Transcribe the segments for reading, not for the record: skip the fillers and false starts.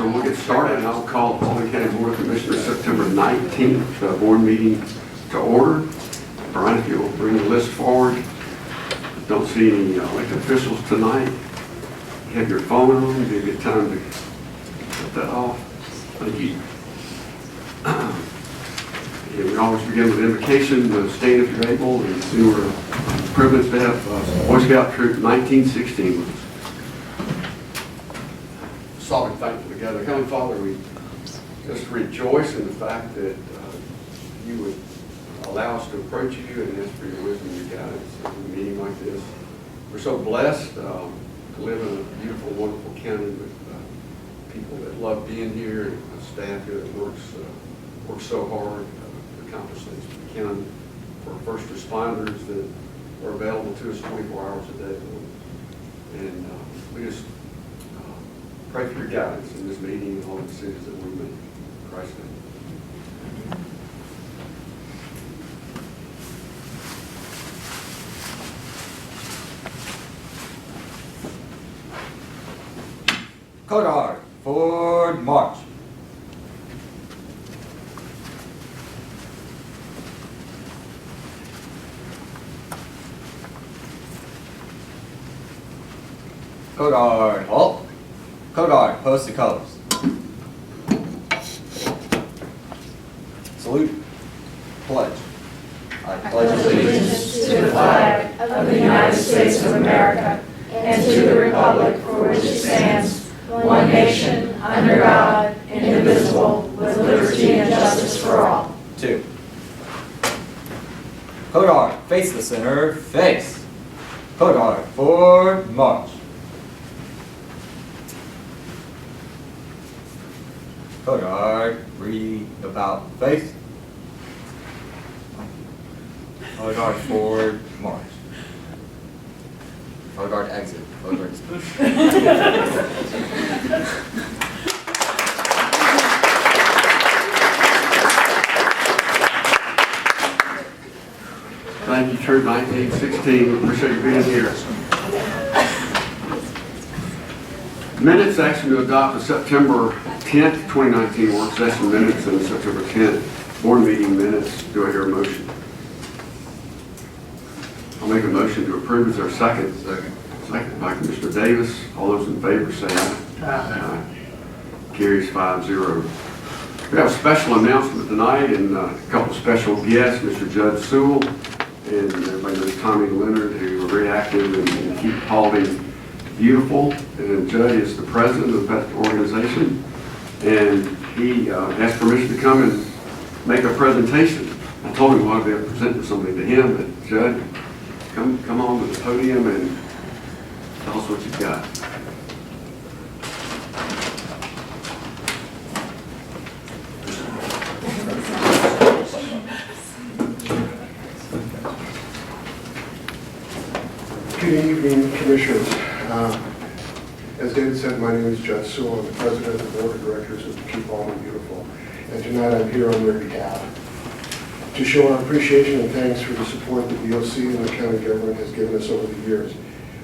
So we'll get started, and I'll call the Paulding County Board of Commissioners September 19th board meeting to order. Brian, if you'll bring the list forward. Don't see any elected officials tonight. You have your phone on, it'd be a good time to cut that off. Thank you. Yeah, we always begin with invocation. Stand if you're able, and we were privileged to have Boy Scout Troop 1916 with us. Sovereign thankful together. Heavenly Father, we just rejoice in the fact that you would allow us to approach you and ask for your wisdom and your guidance in a meeting like this. We're so blessed to live in a beautiful, wonderful county with people that love being here, and a staff here that works so hard to accomplish things we can, for first responders that are available to us 24 hours a day. And we just pray for your guidance in this meeting and all the decisions that we make. In Christ's name. Code R, forward march. Code R, halt. Code R, post the colors. Salute. Pledge. I pledge allegiance to the flag of the United States of America and to the republic for which it stands, one nation, under God, indivisible, with liberty and justice for all. 2. Code R, face the center, face. Code R, forward march. Code R, read about face. Code R, forward march. Code R, exit. Code R, Thank you, Troop 1916. We appreciate you being here. Minutes, action to adopt the September 10th, 2019 work session minutes and the September 10th board meeting minutes. Do I hear a motion? I'll make a motion to approve. Is there a second? Second by Commissioner Davis. All those in favor say aye. Aye. Carries 5-0. We have a special announcement tonight and a couple of special guests, Mr. Judd Sewell and everybody knows Tommy Leonard, who are very active and keep Paulding beautiful. And Judd is the president of that organization, and he asked permission to come and make a presentation. I told him I wanted to be able to present something to him, but Judd, come on to the podium and tell us what you've got. Good evening, Commissioners. As David said, my name is Judd Sewell. I'm the President of the Board of Directors of Keep Paulding Beautiful. And tonight I'm here on their behalf to show our appreciation and thanks for the support that BOC and the county government has given us over the years.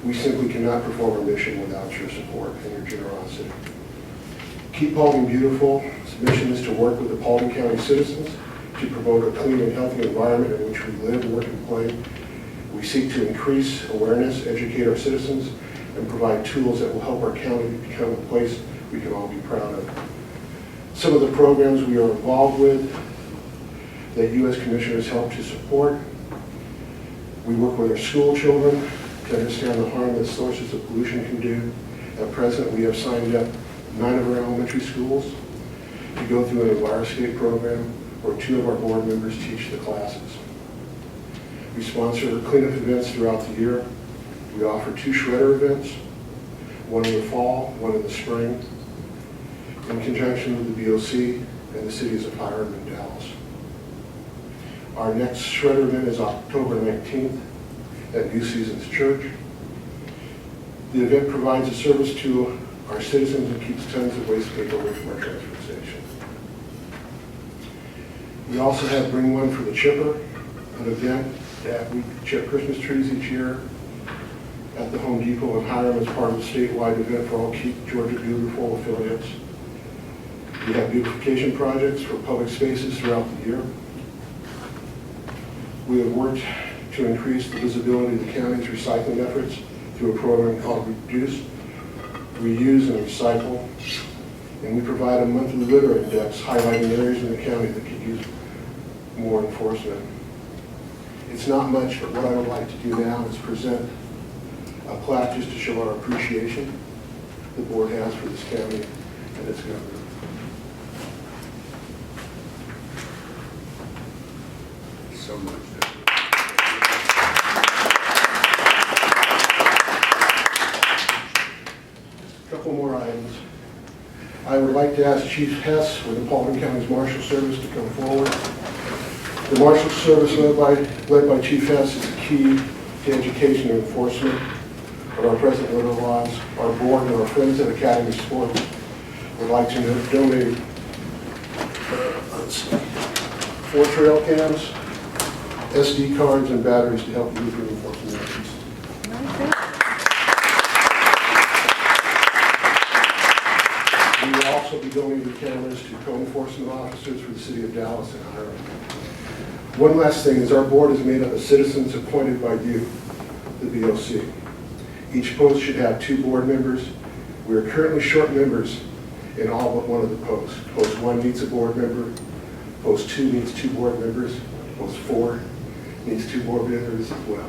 We simply cannot perform our mission without your support and your generosity. Keep Paulding Beautiful's mission is to work with the Paulding County citizens to promote a clean and healthy environment in which we live, work, and play. We seek to increase awareness, educate our citizens, and provide tools that will help our county become a place we can all be proud of. Some of the programs we are involved with that you as commissioners help to support. We work with our school children to understand the harm that sources of pollution can do. At present, we have signed up 9 of our elementary schools to go through an EnviroScape program where 2 of our board members teach the classes. We sponsor cleanup events throughout the year. We offer 2 shredder events, one in the fall, one in the spring, in conjunction with the BOC and the cities of Hiram and Dallas. Our next shredder event is October 19th at New Seasons Church. The event provides a service to our citizens and keeps tons of waste paper away from our transfer station. We also have Bring One for the Chipper, an event that we chip Christmas trees each year at the Home Depot in Hiram as part of a statewide event for all Keep Georgia Beautiful affiliates. We have beautification projects for public spaces throughout the year. We have worked to increase the visibility of the county's recycling efforts through a program called Reduce, Reuse, and Recycle. And we provide a monthly litter index highlighting areas in the county that could use more enforcement. It's not much, but what I would like to do now is present a plaque just to show our appreciation the board has for this county and its government. So much. Couple more items. I would like to ask Chief Hess with the Paulding County's Marshal Service to come forward. The Marshal Service led by Chief Hess is key to education and enforcement of our present litter laws. Our board and our friends at Academy Sports would like to donate 4 trail cams, SD cards, and batteries to help youth in enforcement efforts. We will also be donating cameras to code enforcement officers for the city of Dallas and Ireland. One last thing is our board is made up of citizens appointed by you, the BOC. Each post should have 2 board members. We are currently short members in all but one of the posts. Post 1 needs a board member. Post 2 needs 2 board members. Post 4 needs 2 board members as well.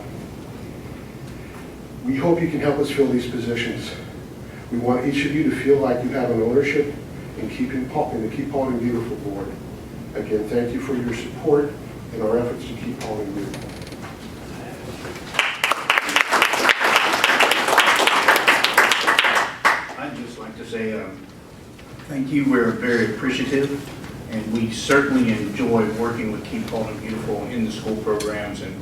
We hope you can help us fill these positions. We want each of you to feel like you have an ownership in the Keep Paulding Beautiful board. Again, thank you for your support in our efforts to keep Paulding beautiful. I'd just like to say thank you. We're very appreciative, and we certainly enjoy working with Keep Paulding Beautiful in the school programs, and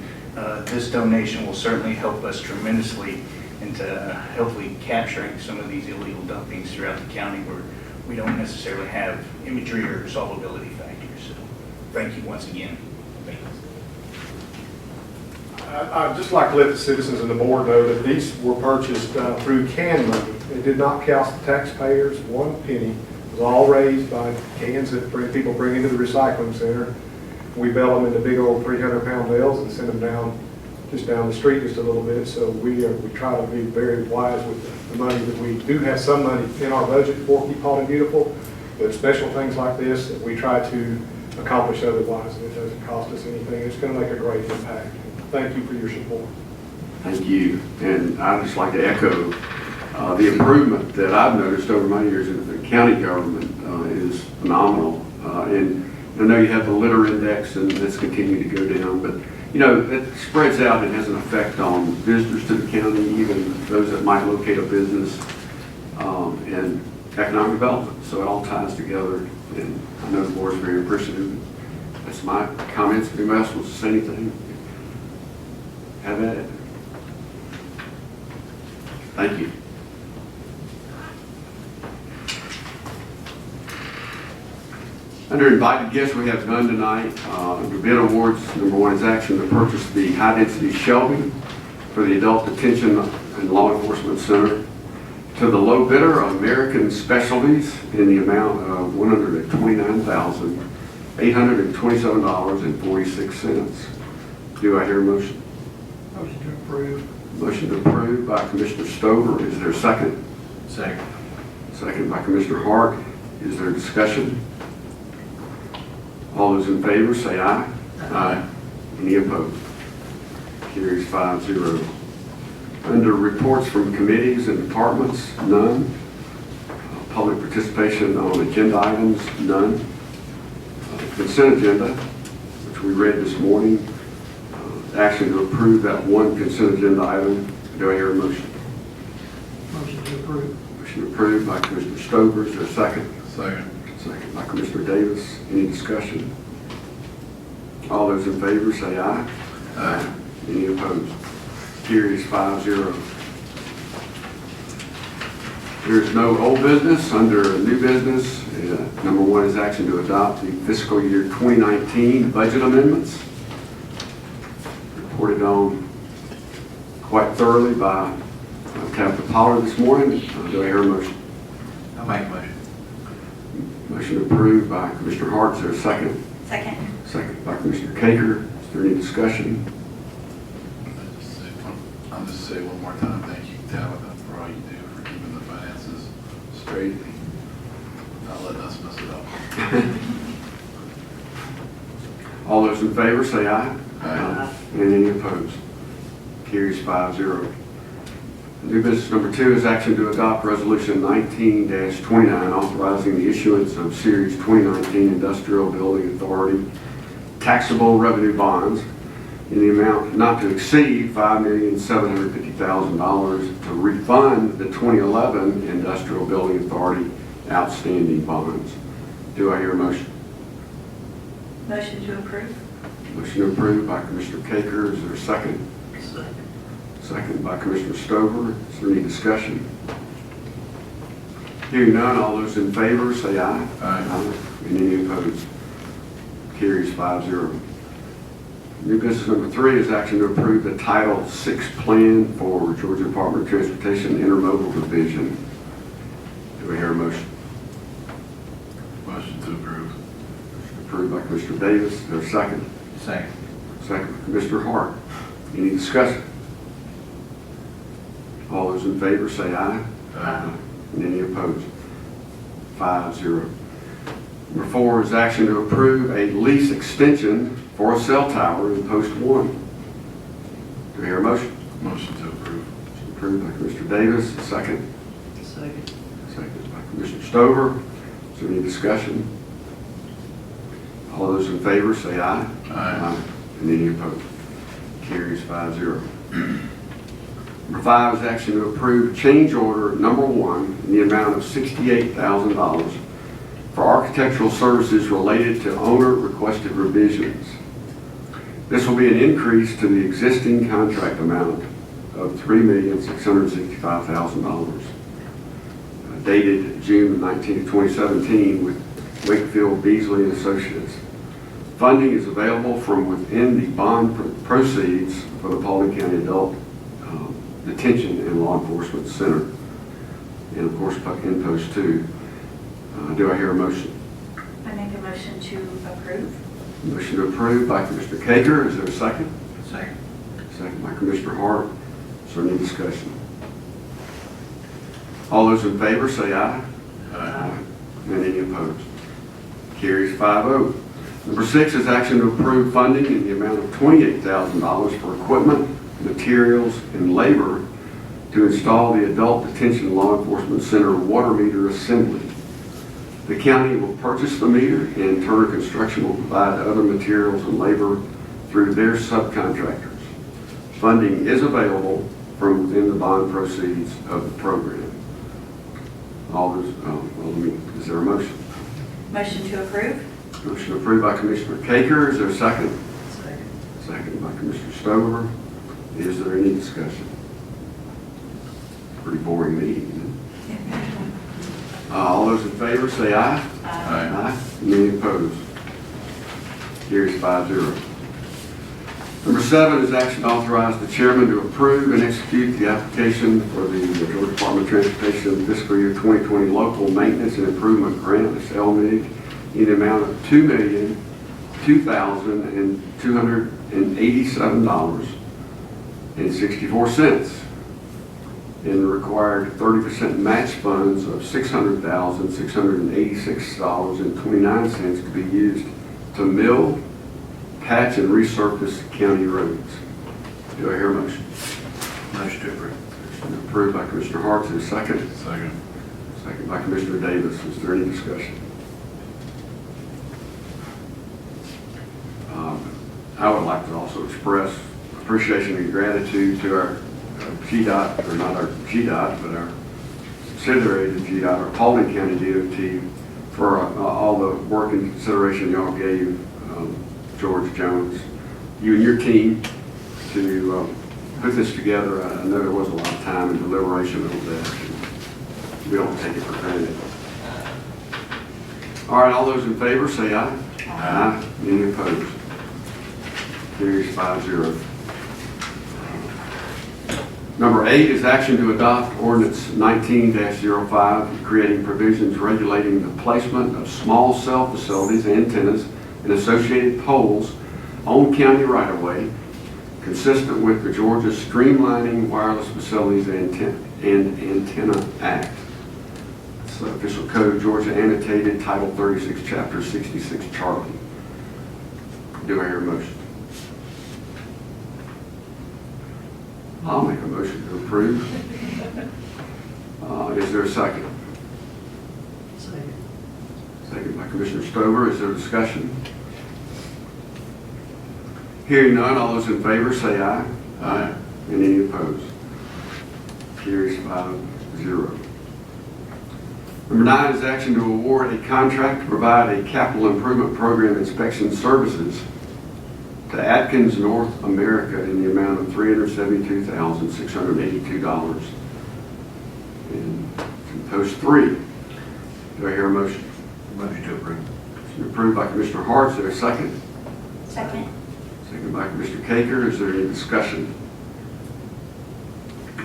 this donation will certainly help us tremendously into hopefully capturing some of these illegal dumpings throughout the county where we don't necessarily have imagery or solvability factors. So thank you once again. Thank you. I'd just like to let the citizens and the board know that these were purchased through can money. It did not cost the taxpayers 1 penny. It was all raised by cans that people bring into the recycling center. We bale them into big old 300-pound bales and send them down the street just a little bit. So we try to be very wise with the money that we do have some money in our budget for Keep Paulding Beautiful, but special things like this that we try to accomplish otherwise, and it doesn't cost us anything. It's going to make a great impact. Thank you for your support. Thank you. And I'd just like to echo the improvement that I've noticed over my years in the county government is phenomenal. And I know you have the litter index, and it's continuing to go down, but you know, it spreads out and has an effect on visitors to the county, even those that might locate a business, and economic development. So it all ties together, and I know the board is very appreciative. That's my comments. If anybody else wants to say anything, have at it. Thank you. Under invited guests, we have none tonight. Under bid awards, number 1 is action to purchase the high-density shelving for the Adult Detention and Law Enforcement Center to the low bidder, American Specialties, in the amount of $129,827.46. Do I hear a motion? Motion to approve. Motion approved by Commissioner Stover. Is there a second? Second. Second by Commissioner Hart. Is there discussion? All those in favor say aye. Aye. Any opposed? Carries 5-0. Under reports from committees and departments, none. Public participation on agenda items, none. Consent agenda, which we read this morning. Action to approve that 1 consent agenda item. Do I hear a motion? Motion to approve. Motion approved by Commissioner Stover. Is there a second? Second. Second by Commissioner Davis. Any discussion? All those in favor say aye. Aye. Any opposed? Carries 5-0. There is no old business. Under new business, number 1 is action to adopt the fiscal year 2019 budget amendments. Reported on quite thoroughly by Captain Pollard this morning. Do I hear a motion? I'll make a motion. motion. Motion approved by Commissioner Hart. Is there a second? Second. Second by Commissioner Caker. Is there any discussion? I'll just say one more time, thank you, Tabitha, for all you do for keeping the finances straight and not letting us mess it up. All those in favor say aye. Aye. And any opposed? Carries 5-0. New business number 2 is action to adopt resolution 19-29 authorizing the issuance of Series 2019 Industrial Building Authority taxable revenue bonds in the amount not to exceed $5,750,000 to refund the 2011 Industrial Building Authority outstanding bonds. Do I hear a motion? Motion to approve. Motion approved by Commissioner Caker. Is there a second? Second by Commissioner Stover. Is there any discussion? Hearing none, all those in favor say aye. Aye. And any opposed? Carries 5-0. New business number 3 is action to approve the Title VI plan for Georgia Department of Transportation Intermodal Division. Do I hear a motion? Motion to approve. Approved by Commissioner Davis. Is there a second? Second. Second by Commissioner Hart. Any discussion? All those in favor say aye. Aye. And any opposed? 5-0. Number 4 is action to approve a lease extension for a cell tower in Post 1. Do I hear a motion? Motion to approve. Approved by Commissioner Davis. A second. Second. Second by Commissioner Stover. Is there any discussion? All those in favor say aye. Aye. And any opposed? Carries 5-0. Number 5 is action to approve change order number 1 in the amount of $68,000 for architectural services related to owner requested revisions. This will be an increase to the existing contract amount of $3,665,000, dated June 19, 2017 with Wakefield Beasley and Associates. Funding is available from within the bond proceeds for the Paulding County Adult Detention and Law Enforcement Center, and of course in Post 2. Do I hear a motion? I make a motion to approve. Motion to approve by Commissioner Caker. Is there a second? Second. Second by Commissioner Hart. Is there any discussion? All those in favor say aye. Aye. And any opposed? Carries 5-0. Number 6 is action to approve funding in the amount of $28,000 for equipment, materials, and labor to install the Adult Detention Law Enforcement Center water meter assembly. The county will purchase the meter, and Turner Construction will provide other materials and labor through their subcontractors. Funding is available from within the bond proceeds of the program. Is there a motion? Motion to approve. Motion approved by Commissioner Caker. Is there a second? Second. Second by Commissioner Stover. Is there any discussion? Pretty boring meeting, isn't it? All those in favor say aye. Aye. And any opposed? Carries 5-0. Number 7 is action to authorize the chairman to approve and execute the application for the Georgia Department of Transportation fiscal year 2020 local maintenance and improvement grant, this LMIG, in the amount of $2,0287.64. And the required 30% match funds of $600,686.29 to be used to mill, patch, and resurface county roads. Do I hear a motion? Motion to approve. Motion approved by Commissioner Hart. Is there a second? Second. Second by Commissioner Davis. Is there any discussion? I would like to also express appreciation and gratitude to our GDOT, or not our GDOT, but our subsidiary to GDOT, our Paulding County DOT, for all the work and consideration y'all gave George Jones, you and your team, to put this together. I know there was a lot of time and deliberation over that. We don't take it for granted. All right, all those in favor say aye. Aye. Any opposed? Carries 5-0. Number 8 is action to adopt ordinance 19-05, creating provisions regulating the placement of small cell facilities, antennas, and associated poles on county right-of-way, consistent with the Georgia Streamlining Wireless Facilities and Antenna Act. It's official code, Georgia annotated, Title 36, Chapter 66, Charlie. Do I hear a motion? I'll make a motion to approve. Is there a second? Second. Second by Commissioner Stover. Is there discussion? Hearing none, all those in favor say aye. Aye. And any opposed? Carries 5-0. Number 9 is action to award a contract to provide a capital improvement program inspection services to Atkins North America in the amount of $372,682. And post 3. Do I hear a motion? Motion to approve. Motion approved by Commissioner Hart. Is there a second? Second. Second by Commissioner Caker. Is there any discussion?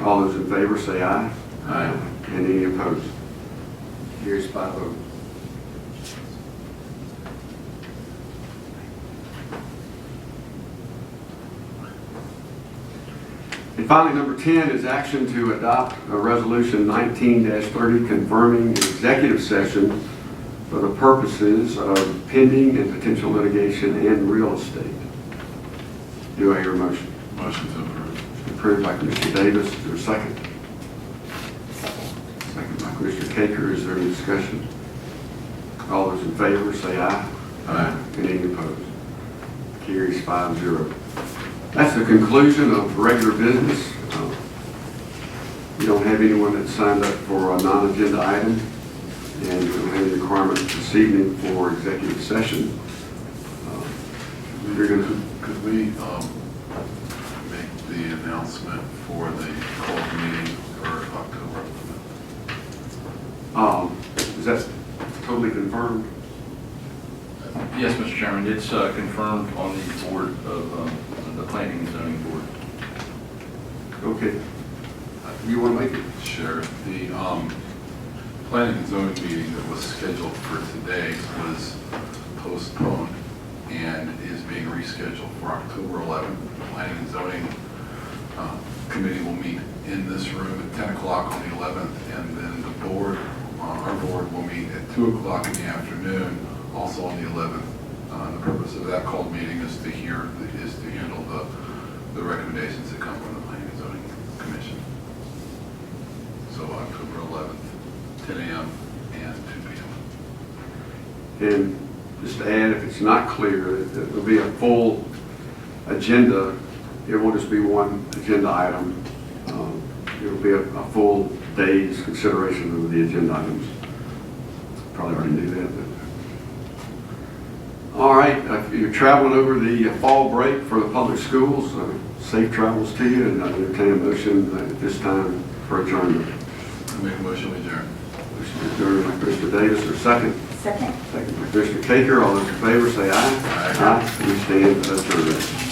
All those in favor say aye. Aye. And any opposed? Carries 5-0. And finally, number 10 is action to adopt a resolution 19-30 confirming an executive session for the purposes of pending and potential litigation and real estate. Do I hear a motion? Motion to approve. Approved by Commissioner Davis. Is there a second? Second by Commissioner Caker. Is there any discussion? All those in favor say aye. Aye. And any opposed? Carries 5-0. That's the conclusion of regular business. We don't have anyone that signed up for a non-agenda item, and we don't have any requirements this evening for executive session. You're gonna, Could we make the announcement for the call meeting for October 11th? Is that totally confirmed? Yes, Mr. Chairman, it's confirmed on the board of the Planning and Zoning Board. Okay. You want to make it? Sure. The planning and zoning meeting that was scheduled for today was postponed and is being rescheduled for October 11th. The planning and zoning committee will meet in this room at 10 o'clock on the 11th, and then the board, our board, will meet at 2 o'clock in the afternoon, also on the 11th. The purpose of that called meeting is to handle the recommendations that come from the Planning and Zoning Commission. So October 11th, 10 a.m. and 2 p.m. And just to add, if it's not clear, it will be a full agenda. It won't just be one agenda item. It will be a full day's consideration of the agenda items. Probably already knew that. But. All right, if you're traveling over the fall break for the public schools, safe travels to you, and I entertain a motion at this time for adjournment. I make a motion to adjourn. Motion to adjourn by Commissioner Davis, or second? Second. Second by Commissioner Caker. All those in favor say aye. Aye. We stand adjourned.